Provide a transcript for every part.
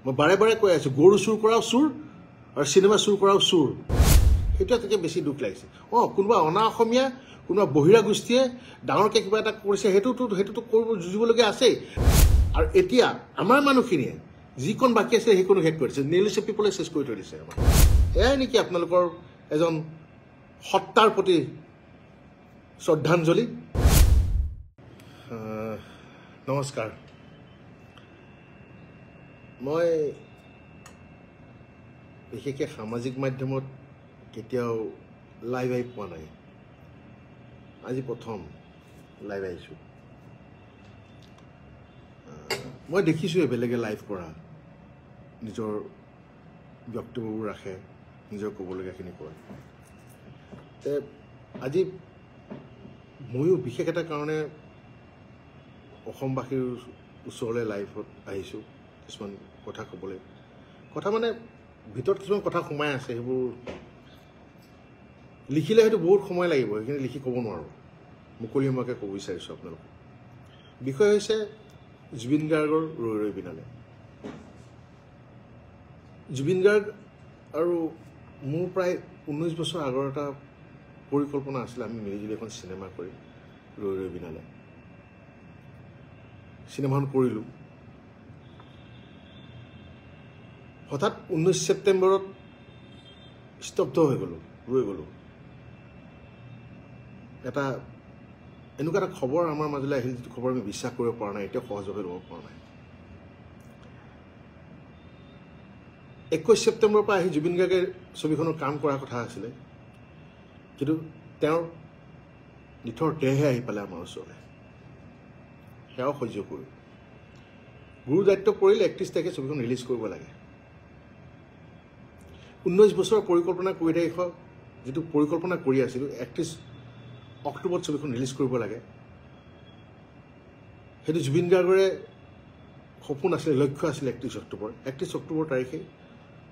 মই বাৰে বাৰে কৈ আছোঁ গৰু চুৰ কৰাও চুৰ আৰু চিনেমা চুৰ কৰাও চুৰ সেইটো তাকে বেছি দুখ লাগিছে কোনোবা অনা অসমীয়া কোনোবা বহিৰা গোষ্ঠীয়ে ডাঙৰকৈ কিবা এটা কৰিছে সেইটোতো কৰিব যুঁজিবলগীয়া আছেই আৰু এতিয়া আমাৰ মানুহখিনিয়ে যিকণ বাকী আছে সেইকণো শেষ কৰিছে নেইল চেপিবলৈ চেষ্টা কৰি থৈ দিছে আমাৰ এয়াই নেকি আপোনালোকৰ এজন সত্তাৰ প্ৰতি শ্ৰদ্ধাঞ্জলি নমস্কাৰ মই বিশেষকৈ সামাজিক মাধ্যমত কেতিয়াও লাইভ আহি পোৱা নাই আজি প্ৰথম লাইভ আহিছোঁ মই দেখিছোঁ বেলেগে লাইভ কৰা নিজৰ বক্তব্যবোৰ ৰাখে নিজৰ ক'বলগীয়াখিনি কয় আজি ময়ো বিশেষ এটা কাৰণে অসমবাসীৰ ওচৰলৈ লাইভত আহিছোঁ কিছুমান কথা ক'বলৈ কথা মানে ভিতৰত কিছুমান কথা সোমাই আছে সেইবোৰ লিখিলে হয়তো বহুত সময় লাগিব সেইখিনি লিখি ক'ব নোৱাৰোঁ মুকলিমুৱাকৈ ক'ব বিচাৰিছোঁ আপোনালোকক বিষয় হৈছে জুবিন গাৰ্গৰ ৰৈ ৰৈ বিনালে জুবিন গাৰ্গ আৰু মোৰ প্ৰায় 19 বছৰ আগৰ এটা পৰিকল্পনা আছিলে আমি মিলিজুলি এখন চিনেমা কৰি ৰৈ ৰৈ বিনালে চিনেমাখন কৰিলোঁ হঠাৎ 19 ছেপ্টেম্বৰত স্তব্ধ হৈ গ'লোঁ ৰৈ গ'লোঁ এটা এনেকুৱা এটা খবৰ আমাৰ মাজলৈ আহিল যিটো খবৰ আমি বিশ্বাস কৰিব পৰা নাই এতিয়াও সহজভাৱে ল'ব পৰা নাই 21 ছেপ্টেম্বৰৰ পৰা আহি জুবিন গাৰ্গে ছবিখনৰ কাম কৰাৰ কথা আছিলে কিন্তু তেওঁৰ নিথৰ দেহে আহি পালে আমাৰ ওচৰলৈ সেয়াও সহ্য কৰোঁ গুৰু দায়িত্ব পৰিলে 31 তাৰিখে ছবিখন ৰিলিজ কৰিব লাগে 19 বছৰৰ পৰিকল্পনা কৰি থাকি যিটো পৰিকল্পনা কৰি আছিলোঁ 31 অক্টোবৰত ছবিখন ৰিলিজ কৰিব লাগে সেইটো জুবিন গাৰ্গৰে সপোন আছিলে লক্ষ্য আছিলে 31 অক্টোবৰ তাৰিখে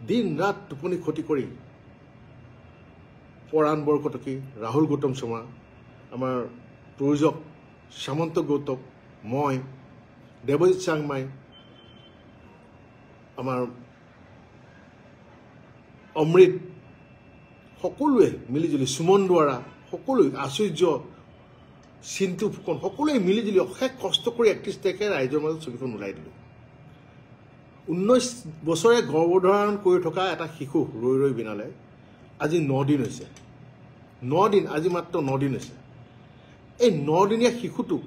দিন ৰাত টোপনি ক্ষতি কৰি পৰাণ বৰকটকী ৰাহুল গৌতম শৰ্মা আমাৰ প্ৰযোজক সামন্ত গৌতম মই দেৱজিৎ চাংমাই আমাৰ অমৃত সকলোৱে মিলিজুলি সুমন দুৱাৰা সকলোৱে আশ্চৰ্য চিন্তু ফুকন সকলোৱে মিলিজুলি অশেষ কষ্ট কৰি 31 তাৰিখে ৰাইজৰ মাজত ছবিখন ওলাই দিলোঁ 19 বছৰে গৰ্ভধাৰণ কৰি থকা এটা শিশু ৰৈ ৰৈ বিনালে আজি 9 দিন হৈছে 9 দিন আজি মাত্ৰ 9 দিন হৈছে এই 9 দিনীয়া শিশুটোক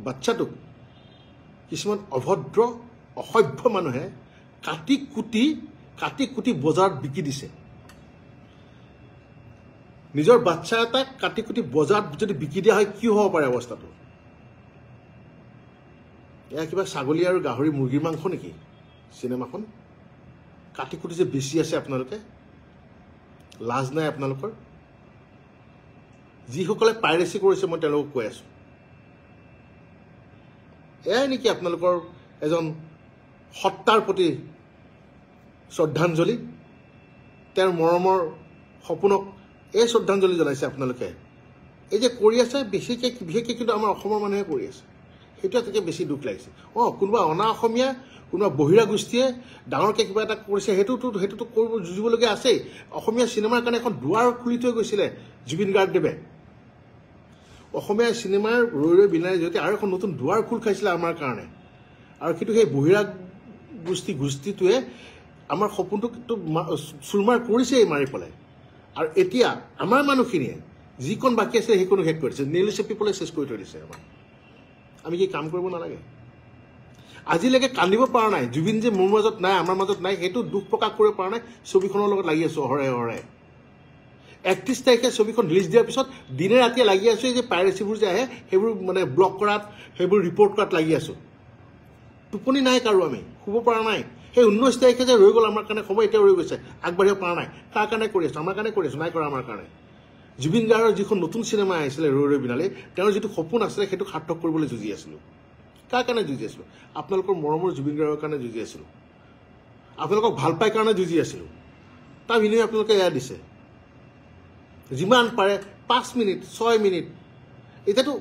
বাচ্চাটোক কিছুমান অভদ্ৰ অসভ্য মানুহে কাটি কুটি বজাৰত বিকি দিছে নিজৰ বাচ্চা এটাক কাটি কুটি বজাৰত যদি বিকি দিয়া হয় কি হ'ব পাৰে অৱস্থাটো এয়া কিবা ছাগলী আৰু গাহৰি মুৰ্গীৰ মাংস নেকি চিনেমাখন কাটি কুটি যে বেছি আছে আপোনালোকে লাজ নাই আপোনালোকৰ যিসকলে পাইৰেচি কৰিছে মই তেওঁলোকক কৈ আছোঁ এয়াই নেকি আপোনালোকৰ এজন সত্তাৰ প্ৰতি শ্ৰদ্ধাঞ্জলি তেওঁৰ মৰমৰ সপোনক এই শ্ৰদ্ধাঞ্জলি জনাইছে আপোনালোকে এই যে কৰি আছে বিশেষকৈ কিন্তু আমাৰ অসমৰ মানুহে কৰি আছে সেইটো তাকে বেছি দুখ লাগিছে কোনোবা অনা অসমীয়া কোনোবা বহিৰা গোষ্ঠীয়ে ডাঙৰকৈ কিবা এটা কৰিছে সেইটোতো কৰিব যুঁজিবলগীয়া আছেই অসমীয়া চিনেমাৰ কাৰণে এখন দুৱাৰ খুলি থৈ গৈছিলে জুবিন গাৰ্গদেৱে অসমীয়া চিনেমাৰ ৰৈ ৰৈ বিনালে জৰিয়তে আৰু এখন নতুন দুৱাৰ খোল খাইছিলে আমাৰ কাৰণে আৰু কিন্তু সেই বহিৰা গোষ্ঠীটোৱে আমাৰ সপোনটোক চুৰমাৰ কৰিছেই মাৰি পেলাই আৰু এতিয়া আমাৰ মানুহখিনিয়ে যিকণ বাকী আছে সেইকণো শেষ কৰিছে নেইল চেপিবলৈ চেষ্টা কৰি থৈ দিছে আমাৰ আমি কি কাম কৰিব নালাগে আজিলৈকে কান্দিব পৰা নাই জুবিন যে মোৰ মাজত নাই আমাৰ মাজত নাই সেইটো দুখ প্ৰকাশ কৰিব পৰা নাই ছবিখনৰ লগত লাগি আছোঁ অহৰে 31 তাৰিখে ছবিখন ৰিলিজ দিয়াৰ পিছত দিনে ৰাতিয়ে লাগি আছোঁ এই যে পাইৰেচিবোৰ যে আহে সেইবোৰ মানে ব্লক কৰাত সেইবোৰ ৰিপৰ্ট কৰাত লাগি আছোঁ টোপনি নাই কাৰো আমি শুব পৰা নাই সেই 19 তাৰিখে যে ৰৈ গ'ল আমাৰ কাৰণে সময় এতিয়া ৰৈ গৈছে আগবাঢ়িব পৰা নাই কাৰ কাৰণে কৰি আছোঁ আমাৰ কাৰণে কৰি আছোঁ নাই কৰা আমাৰ কাৰণে জুবিন গাৰ্গৰ যিখন নতুন চিনেমা আহিছিলে ৰৈ ৰৈ বিনালে তেওঁৰ যিটো সপোন আছিলে সেইটো সাৰ্থক কৰিবলৈ যুঁজি আছিলোঁ কাৰ কাৰণে যুঁজি আছিলোঁ আপোনালোকৰ মৰমৰ জুবিন গাৰ্গৰ কাৰণে যুঁজি আছিলোঁ আপোনালোকক ভাল পাই কাৰণে যুঁজি আছিলোঁ তাৰ বিনিময়ে আপোনালোকে এয়া দিছে যিমান পাৰে 5 মিনিট 6 মিনিট এতিয়াতো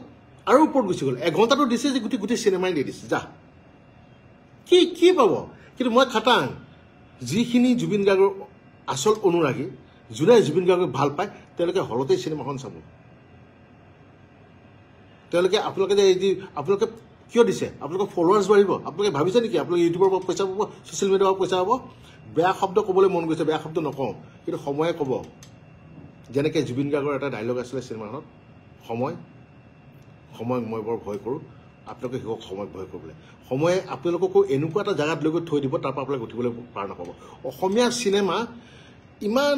আৰু ওপৰত গুচি গ'ল 1 ঘণ্টাটো দিছে যে গোটেই চিনেমাই দি দিছে যা কি পাব কিন্তু মই খাটাং যিখিনি জুবিন গাৰ্গৰ আচল অনুৰাগী যোনে জুবিন গাৰ্গক ভাল পায় তেওঁলোকে হলতেই চিনেমাখন চাব তেওঁলোকে আপোনালোকে যে এই যে আপোনালোকে কিয় দিছে আপোনালোকৰ ফলোৱাৰ্ছ বাঢ়িব আপোনালোকে ভাবিছে নেকি আপোনালোকে ইউটিউবৰ পৰা পইচা পাব ছ'চিয়েল মিডিয়াৰ পৰা পইচা পাব বেয়া শব্দ ক'বলৈ মন গৈছে বেয়া শব্দ নকওঁ কিন্তু সময়ে ক'ব যেনেকৈ জুবিন গাৰ্গৰ এটা ডাইলগ আছিলে চিনেমাখনত সময় মই বৰ ভয় কৰোঁ আপোনালোকে শিকক সময়ক ভয় কৰিবলৈ সময়ে আপোনালোককো এনেকুৱা এটা জেগাত লৈ গৈ থৈ দিব তাৰ পৰা আপোনালোকে উঠিবলৈ পাৰ নাপাব অসমীয়া চিনেমা ইমান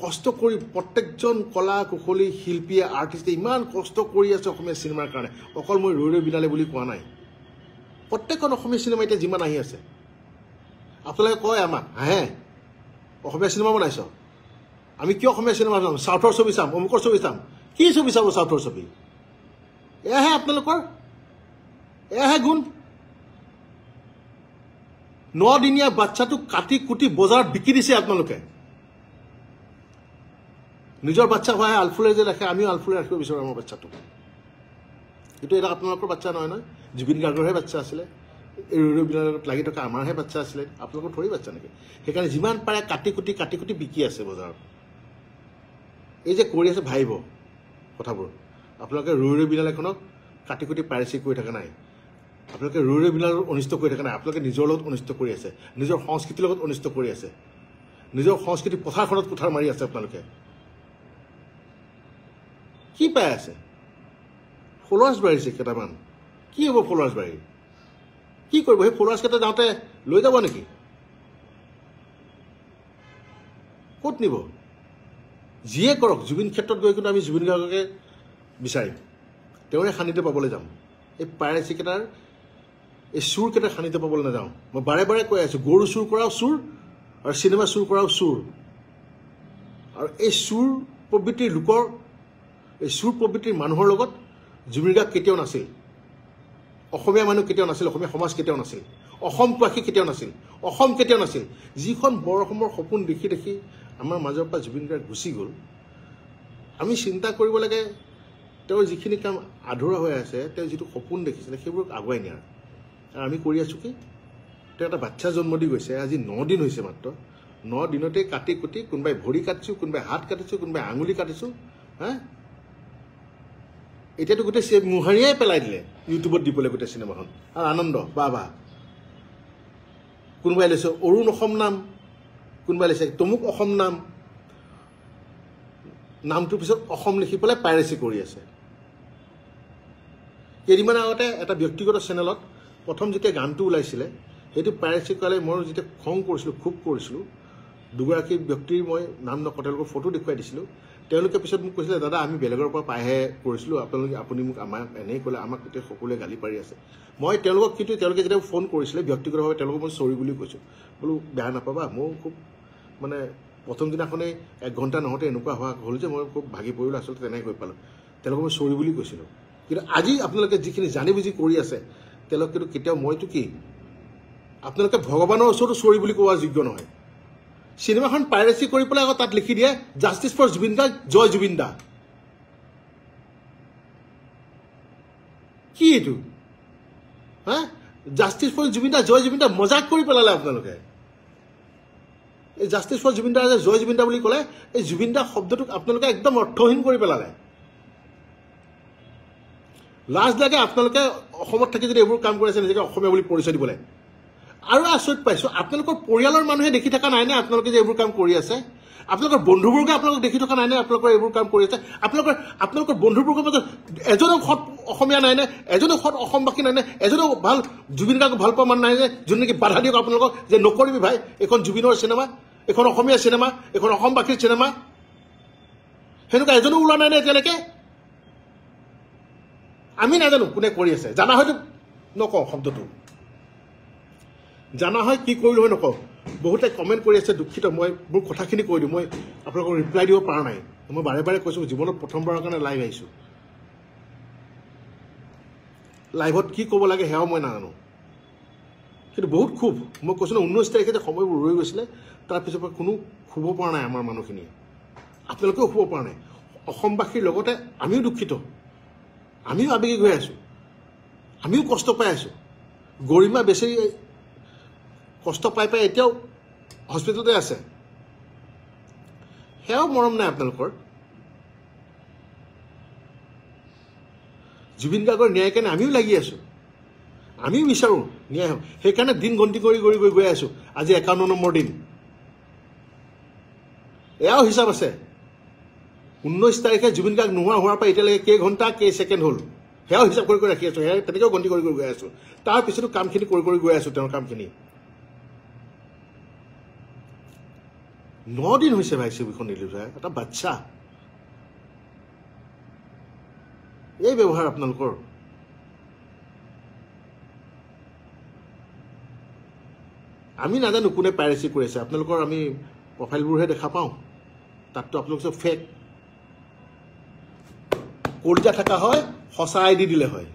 কষ্ট কৰি প্ৰত্যেকজন কলা কুশলী শিল্পীয়ে আৰ্টিষ্টে ইমান কষ্ট কৰি আছে অসমীয়া চিনেমাৰ কাৰণে অকল মই ৰৈ ৰৈ বিনালে বুলি কোৱা নাই প্ৰত্যেকখন অসমীয়া চিনেমা এতিয়া যিমান আহি আছে আপোনালোকে কয় আমাক হে অসমীয়া চিনেমা বনাইছ আমি কিয় অসমীয়া চিনেমা চাম চাউথৰ ছবি চাম অমুকৰ ছবি চাম কি ছবি চাব চাউথৰ ছবি এয়াহে আপোনালোকৰ এয়াহে গুণ 9 দিনীয়া বাচ্চাটোক কাটি কুটি বজাৰত বিকি দিছে আপোনালোকে নিজৰ বাচ্চা হোৱাহে আলফুলে যে ৰাখে আমিও আলফুলে ৰাখিব বিচাৰোঁ আমাৰ বাচ্চাটোক কিন্তু এটা আপোনালোকৰ বাচ্চা নহয় নহয় জুবিন গাৰ্গৰহে বাচ্চা আছিলে এই ৰৈ বিনালত লাগি থকা আমাৰহে বাচ্চা আছিলে আপোনালোকৰ থৰি বাচ্চা নেকি সেইকাৰণে যিমান পাৰে কাটি কুটি বিকি আছে বজাৰত এই যে কৰি আছে ভাবিব কথাবোৰ আপোনালোকে ৰৈ বিনাল এখনক কাটি কুটি পাইৰেচি কৰি থকা নাই আপোনালোকে ৰৈ বিনালৰ অনিষ্ট কৰি থকা নাই আপোনালোকে নিজৰ লগত অনিষ্ট কৰি আছে নিজৰ সংস্কৃতিৰ লগত অনিষ্ট কৰি আছে নিজৰ সংস্কৃতি পথাৰখনত কুঠাৰ মাৰি আছে আপোনালোকে কি পাই আছে ফলোৱাৰ্ছ বাঢ়িছে কেইটামান কি হ'ব ফলোৱাৰ্ছ বাঢ়ি কি কৰিব সেই ফলোৱাৰ্ছ কেইটা যাওঁতে লৈ যাব নেকি ক'ত নিব যিয়ে কৰক জুবিন ক্ষেত্ৰত গৈ কিন্তু আমি জুবিন গাৰ্গকে বিচাৰিম তেওঁৰে সান্নিধ্য পাবলৈ যাম এই পাইৰেচি কেইটাৰ এই চুৰকেইটাৰ সান্নিধ্য পাবলৈ নাযাওঁ মই বাৰে বাৰে কৈ আছোঁ গৰু চুৰ কৰাও চুৰ আৰু চিনেমা চুৰ কৰাও চুৰ আৰু এই চুৰ প্ৰবৃত্তিৰ লোকৰ এই চুৰ প্ৰবৃত্তিৰ মানুহৰ লগত জুবিন গাৰ্গ কেতিয়াও নাছিল অসমীয়া মানুহ কেতিয়াও নাছিল অসমীয়া সমাজ কেতিয়াও নাছিল অসমবাসী কেতিয়াও নাছিল অসম কেতিয়াও নাছিল যিখন বৰ অসমৰ সপোন দেখি দেখি আমাৰ মাজৰ পৰা জুবিন গাৰ্গ গুচি গ'ল আমি চিন্তা কৰিব লাগে তেওঁৰ যিখিনি কাম আধৰুৱা হৈ আছে তেওঁ যিটো সপোন দেখিছিলে সেইবোৰক আগুৱাই নিয়াৰ আৰু আমি কৰি আছোঁ কি তেওঁ এটা বাচ্চা জন্ম দি গৈছে আজি 9 দিন হৈছে মাত্ৰ 9 দিনতে কাটি কুটি কোনোবাই ভৰি কাটিছোঁ কোনোবাই হাত কাটিছোঁ কোনোবাই আঙুলি কাটিছোঁ হা এতিয়াতো গোটেই মোহাৰিয়াই পেলাই দিলে ইউটিউবত দিবলৈ গোটেই চিনেমাখন আৰু আনন্দ বা কোনোবাই লৈছে অৰুণ অসম নাম কোনোবাই লৈছে তমুক অসম নামটোৰ পিছত অসম লিখি পেলাই পাইৰেচি কৰি আছে কেইদিনমান আগতে এটা ব্যক্তিগত চেনেলত প্ৰথম যেতিয়া গানটো ওলাইছিলে সেইটো পাইৰেচি কৰালে মই যেতিয়া খং কৰিছিলোঁ খুব কৰিছিলোঁ দুগৰাকী ব্যক্তিৰ মই নাম নকওঁ তেওঁলোকৰ ফটো দেখুৱাই দিছিলোঁ তেওঁলোকে পিছত মোক কৈছিলে দাদা আমি বেলেগৰ পৰা পাইহে কৰিছিলোঁ আপুনি মোক আমাক এনেই ক'লে আমাক গোটেই সকলোৱে গালি পাৰি আছে মই তেওঁলোকক কিন্তু তেওঁলোকে যেতিয়া ফোন কৰিছিলে ব্যক্তিগতভাৱে তেওঁলোকক মই চৰি বুলি কৈছোঁ বোলো বেয়া নাপাবা মোৰ খুব মানে প্ৰথম দিনাখনেই 1 ঘণ্টা নহওঁতে এনেকুৱা হোৱা হ'ল যে মই খুব ভাগি পৰিলোঁ আচলতে তেনেকৈ কৈ পালোঁ তেওঁলোকক মই চৰি বুলি কৈছিলোঁ কিন্তু আজি আপোনালোকে যিখিনি জানি বুজি কৰি আছে তেওঁলোকে কিন্তু কেতিয়াও মইতো কি আপোনালোকে ভগৱানৰ ওচৰতো চৰি বুলি কোৱা যোগ্য নহয় চিনেমাখন পাইৰেচি কৰি পেলাই আকৌ তাত লিখি দিয়ে জাষ্টিছ ফৰ জুবিন দা জয় জুবিন দা কি এইটো হা জাষ্টিছ ফৰ জুবিন দা জয় জুবিন দা মজাক কৰি পেলালে আপোনালোকে এই জাষ্টিছ ফৰ জুবিন দা জয় জুবিন দা বুলি ক'লে এই জুবিন দা শব্দটোক আপোনালোকে একদম অৰ্থহীন কৰি পেলালে লাজ লাগে আপোনালোকে অসমত থাকি যদি এইবোৰ কাম কৰি আছে নিজকে অসমীয়া বুলি পৰিচয় দিবলৈ আৰু আচৰিত পাইছোঁ আপোনালোকৰ পৰিয়ালৰ মানুহে দেখি থকা নাইনে আপোনালোকে যে এইবোৰ কাম কৰি আছে আপোনালোকৰ বন্ধুবৰ্গে আপোনালোকক দেখি থকা নাইনে আপোনালোকৰ এইবোৰ কাম কৰি আছে আপোনালোকৰ বন্ধুবৰ্গৰ মাজত এজনো সৎ অসমীয়া নাইনে এজনো সৎ অসমবাসী নাইনে এজনো ভাল জুবিন গাৰ্গক ভাল পোৱা মানুহ নাইনে যোন নেকি বাধা দিয়ক আপোনালোকক যে নকৰিবি ভাই এইখন জুবিনৰ চিনেমা এইখন অসমীয়া চিনেমা এইখন অসমবাসীৰ চিনেমা সেনেকুৱা এজনো ওলোৱা নাইনে এতিয়ালৈকে আমি নাজানো কোনে কৰি আছে জানা হয়তো নকওঁ শব্দটো জানা হয় কি কৰিলোঁ হয় নকওঁ বহুতে কমেণ্ট কৰি আছে দুখিত মই মোৰ কথাখিনি কৈ দিওঁ মই আপোনালোকক ৰিপ্লাই দিব পৰা নাই মই বাৰে বাৰে কৈছোঁ জীৱনত প্ৰথমবাৰৰ কাৰণে লাইভ আহিছোঁ লাইভত কি ক'ব লাগে সেয়াও মই নাজানো কিন্তু বহুত খুব মই কৈছোঁ ন 19 তাৰিখে যে সময়বোৰ ৰৈ গৈছিলে তাৰপিছৰ পৰা কোনো শুব পৰা নাই আমাৰ মানুহখিনিয়ে আপোনালোকেও শুব পৰা নাই অসমবাসীৰ লগতে আমিও দুখিত আমিও আৱেগিক হৈ আছোঁ আমিও কষ্ট পাই আছোঁ গৰিমা বেচেৰি কষ্ট পাই পাই এতিয়াও হস্পিটেলতে আছে সেয়াও মৰম নাই আপোনালোকৰ জুবিন গাৰ্গৰ ন্যায় কাৰণে আমিও লাগি আছো আমিও বিচাৰো ন্যায় হওক সেইকাৰণে দিন গন্তি কৰি গৈ আছো আজি 51 নম্বৰ দিন এয়াও হিচাপ আছে 19 তাৰিখে জুবিন গাৰ্গ নোহোৱা হোৱাৰ পৰা এতিয়ালৈকে কেই ঘণ্টা কেই ছেকেণ্ড হ'ল সেয়াও হিচাপ কৰি ৰাখি আছো সেয়া তেনেকৈও গন্তি কৰি গৈ আছো তাৰ পিছতো কামখিনি কৰি গৈ আছো তেওঁৰ কামখিনি 9 দিন হৈছে ভাই ছবিখন ৰিলিজ হয় এটা বাচ্চা এই ব্যৱহাৰ আপোনালোকৰ আমি নাজানো কোনে পাইৰেচি কৰি আছে আপোনালোকৰ আমি প্ৰফাইলবোৰহে দেখা পাওঁ তাততো আপোনালোক চব ফেক কলিজা থকা হয় সঁচা আইডি দিলে হয়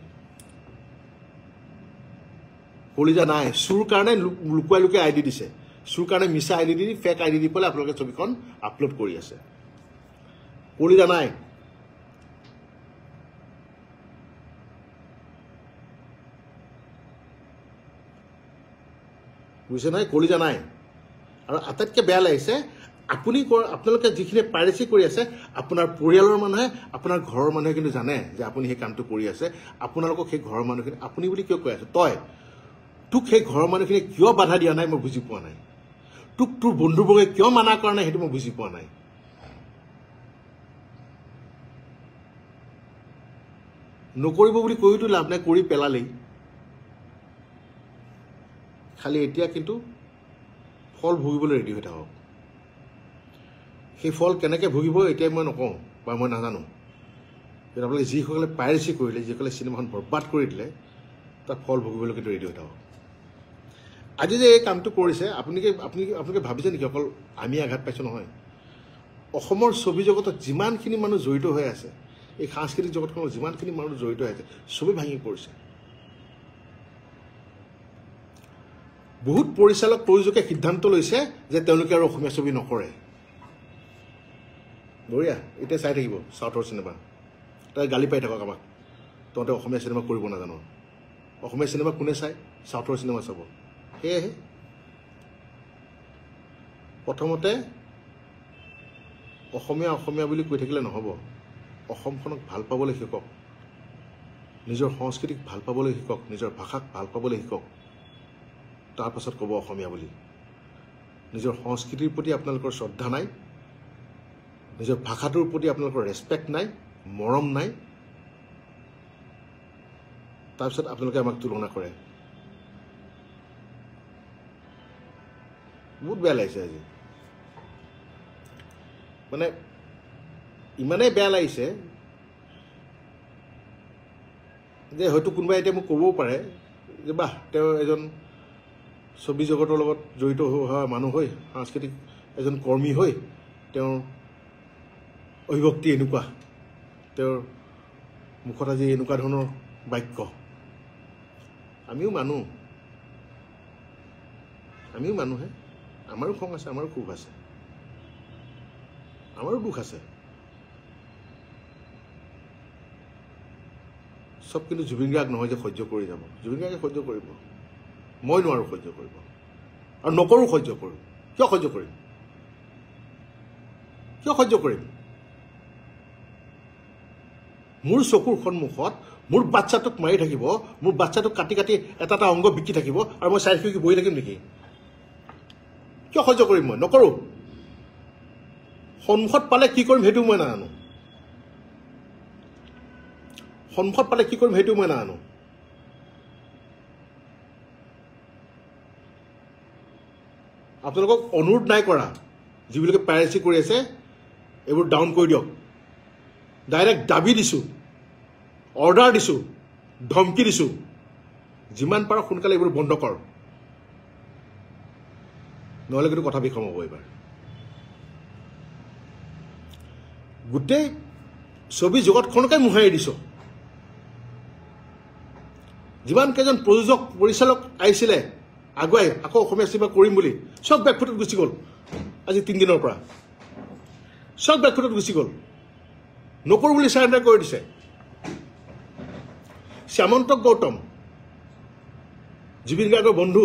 কলিজা নাই চুৰ কাৰণে লুকুৱাই আইডি দিছে চুৰ কাৰণে মিছা আইডি দি ফেক আইডি দি পেলাই আপোনালোকে ছবিখন আপলোড কৰি আছে কলিজা নাই বুজিছে নাই কলিজা নাই আৰু আটাইতকৈ বেয়া লাগিছে আপোনালোকে যিখিনি পাইৰেচি কৰি আছে আপোনাৰ পৰিয়ালৰ মানুহে আপোনাৰ ঘৰৰ মানুহে কিন্তু জানে যে আপুনি সেই কামটো কৰি আছে আপোনালোকক সেই ঘৰৰ মানুহখিনি আপুনি বুলি কিয় কৈ আছে তই তোক সেই ঘৰৰ মানুহখিনি কিয় বাধা দিয়া নাই মই বুজি পোৱা নাই তোক তোৰ বন্ধুবৰ্গে কিয় মানা কৰা নাই সেইটো মই বুজি পোৱা নাই নকৰিব বুলি কৈতো লাভ নাই কৰি পেলালেই খালি এতিয়া কিন্তু ফল ভুগিবলৈ ৰেডি হৈ থাকক সেই ফল কেনেকৈ ভুগিব এতিয়া মই নকওঁ বা মই নাজানো কিন্তু আপোনালোকে যিসকলে পাইৰেচি কৰিলে যিসকলে চিনেমাখন বৰবাদ কৰি দিলে তাক ফল ভুগিবলৈ কিন্তু ৰেডি হৈ থাকক আজি যে এই কামটো কৰিছে আপোনালোকে ভাবিছে নেকি অকল আমি আঘাত পাইছোঁ নহয় অসমৰ ছবি জগতত যিমানখিনি মানুহ জড়িত হৈ আছে এই সাংস্কৃতিক জগতখনত যিমানখিনি মানুহ জড়িত হৈ আছে ছবি ভাঙি পৰিছে বহুত পৰিচালক প্ৰযোজকে সিদ্ধান্ত লৈছে যে তেওঁলোকে আৰু অসমীয়া ছবি নকৰে বঢ়িয়া এতিয়া চাই থাকিব চাউথৰ চিনেমা তাই গালি পাই থাকক আমাক তহঁতে অসমীয়া চিনেমা কৰিব নাজানো অসমীয়া চিনেমা কোনে চাই চাউথৰ চিনেমা চাব সেয়েহে প্ৰথমতে অসমীয়া বুলি কৈ থাকিলে নহ'ব অসমখনক ভাল পাবলৈ শিকক নিজৰ সংস্কৃতিক ভাল পাবলৈ শিকক নিজৰ ভাষাক ভাল পাবলৈ শিকক তাৰ পাছত ক'ব অসমীয়া বুলি নিজৰ সংস্কৃতিৰ প্ৰতি আপোনালোকৰ শ্ৰদ্ধা নাই নিজৰ ভাষাটোৰ প্ৰতি আপোনালোকৰ ৰেছপেক্ট নাই মৰম নাই তাৰপিছত আপোনালোকে আমাক তুলনা কৰে বহুত বেয়া লাগিছে আজি মানে ইমানেই বেয়া লাগিছে যে হয়তো কোনোবাই এতিয়া মোক ক'বও পাৰে যে বাহ তেওঁ এজন ছবি জগতৰ লগত জড়িত হোৱা মানুহ হৈ সাংস্কৃতিক এজন কৰ্মী হৈ তেওঁৰ অভিভক্তি এনেকুৱা তেওঁৰ মুখত আজি এনেকুৱা ধৰণৰ বাক্য আমিও মানুহে আমাৰো খং আছে আমাৰো ক্ষোভ আছে আমাৰো দুখ আছে সব কিন্তু জুবিন গাৰ্গ নহয় যে সহ্য কৰি যাব জুবিন গাৰ্গে সহ্য কৰিব মই নোৱাৰো সহ্য কৰিব আৰু নকৰো সহ্য কৰোঁ কিয় সহ্য কৰিম মোৰ চকুৰ সন্মুখত মোৰ বাচ্চাটোক মাৰি থাকিব মোৰ বাচ্চাটোক কাটি এটা অংগ বিকি থাকিব আৰু মই চাই থাকি বহি থাকিম নেকি কিয় সহ্য কৰিম মই নকৰো সন্মুখত পালে কি কৰিম সেইটো মই নাজানো আপোনালোকক অনুৰোধ নাই কৰা যিবিলাকে পাইৰেচি কৰি আছে এইবোৰ ডাউন কৰি দিয়ক ডাইৰেক্ট দাবী দিছোঁ অৰ্ডাৰ দিছোঁ ধমকি দিছোঁ যিমান পাৰ সোনকালে এইবোৰ বন্ধ কৰ নহ'লে কিন্তু কথা বিষম হ'ব এইবাৰ গোটেই ছবি জগতখনকে মোহাৰি দিছ যিমান কেইজন প্ৰযোজক পৰিচালক আহিছিলে আগুৱাই আকৌ অসমীয়া চিনেমা কৰিম বুলি চব বেকফুটত গুচি গ'ল আজি 3 দিনৰ পৰা চব বেকফুটত গুচি গ'ল নকৰোঁ বুলি চাৰেণ্ডাৰ কৰি দিছে শ্যামন্ত গৌতম জুবিন গাৰ্গৰ বন্ধু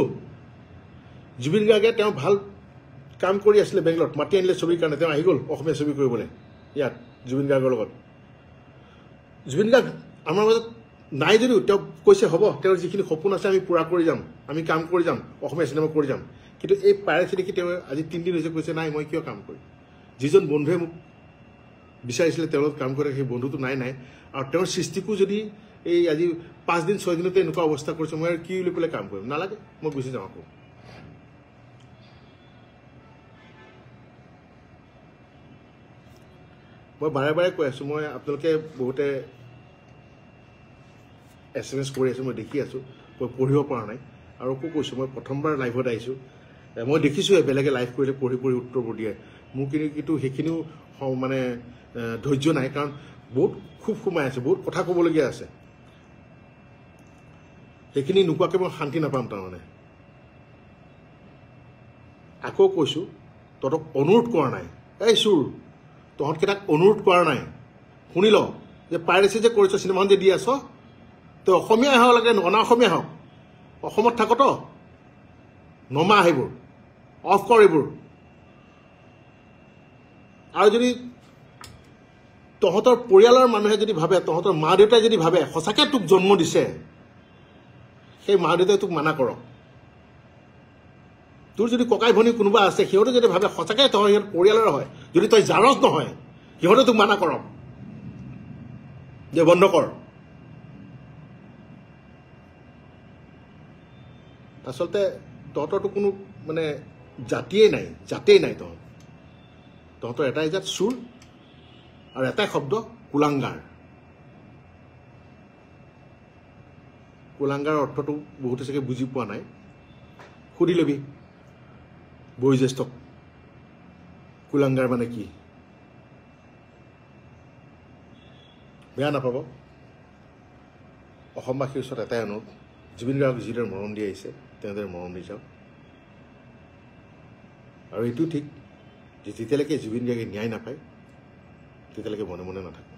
জুবিন গাৰ্গে তেওঁ ভাল কাম কৰি আছিলে বেংগলত, মাতি আনিলে ছবিৰ কাৰণে, তেওঁ আহি গ'ল অসমীয়া ছবি কৰিবলৈ ইয়াত জুবিন গাৰ্গৰ লগত। জুবিন গাৰ্গ আমাৰ মাজত নাই যদিও তেওঁ কৈছে হ'ব, তেওঁৰ যিখিনি সপোন আছে আমি পূৰা কৰি যাম, আমি কাম কৰি যাম, অসমীয়া চিনেমা কৰি যাম। কিন্তু এই পাইৰেচি দেখি তেওঁ আজি 3 দিন হৈছে কৈছে নাই মই কিয় কাম কৰিম। যিজন বন্ধুৱে মোক বিচাৰিছিলে তেওঁৰ লগত কাম কৰে সেই বন্ধুটো নাই। আৰু তেওঁৰ সৃষ্টিকো যদি এই আজি 5 দিন 6 দিনতে এনেকুৱা অৱস্থা কৰিছে, মই আৰু কি বুলি পেলাই কাম কৰিম, নালাগে মই গুচি যাওঁ আকৌ। মই বাৰে বাৰে কৈ আছোঁ, মই আপোনালোকে বহুতে SMS কৰি আছোঁ, মই দেখি আছোঁ, মই পঢ়িব পৰা নাই। আৰু আকৌ কৈছোঁ মই প্ৰথমবাৰ লাইভত আহিছোঁ, মই দেখিছোঁহে বেলেগে লাইভ কৰিলে পঢ়ি উত্তৰবোৰ দিয়ে, মোৰ কিন্তু সেইখিনিও মানে ধৈৰ্য নাই, কাৰণ বহুত খুব সোমাই আছে, বহুত কথা ক'বলগীয়া আছে, সেইখিনি নোকোৱাকৈ মই শান্তি নাপাম। তাৰমানে আকৌ কৈছোঁ তহঁতক অনুৰোধ কৰা নাই, এই চুৰ তহঁতকেইটাক অনুৰোধ কৰা নাই, শুনি ল যে পাইৰেচি যে কৰিছ চিনেমাখন যে দি আছ, তই অসমীয়াই হওক লাগে অনা অসমীয়া হওক, অসমত থাকত নমা সেইবোৰ অফ কৰ এইবোৰ। আৰু যদি তহঁতৰ পৰিয়ালৰ মানুহে যদি ভাবে, তহঁতৰ মা দেউতাই যদি ভাবে সঁচাকৈ তোক জন্ম দিছে, সেই মা দেউতাই তোক মানা কৰক। তোৰ যদি ককাই ভনী কোনোবা আছে, সিহঁতে যদি ভাবে সঁচাকৈ তই সিহঁত পৰিয়ালৰ হয়, যদি তই জাৰজ নহয়, সিহঁতে তোক মানা কৰক যে বন্ধ কৰ। আচলতে তহঁতৰতো কোনো মানে জাতিয়েই নাই, তহঁতৰ এটাই জাত চুৰ আৰু এটাই শব্দ কুলাংগাৰ। কুলাংগাৰ অৰ্থটো বহুতে চাগে বুজি পোৱা নাই, সুধি ল'বি বয়োজ্যেষ্ঠক কুলাংগাৰ মানে কি, বেয়া নাপাব। অসমবাসীৰ ওচৰত এটাই অনুৰোধ, জুবিন গাৰ্গক যিদৰে মৰম দি আহিছে তেনেদৰে মৰম দি যাওক। আৰু এইটো ঠিক যে যেতিয়ালৈকে জুবিন গাৰ্গে ন্যায় নাপায় তেতিয়ালৈকে মনে মনে নাথাকে।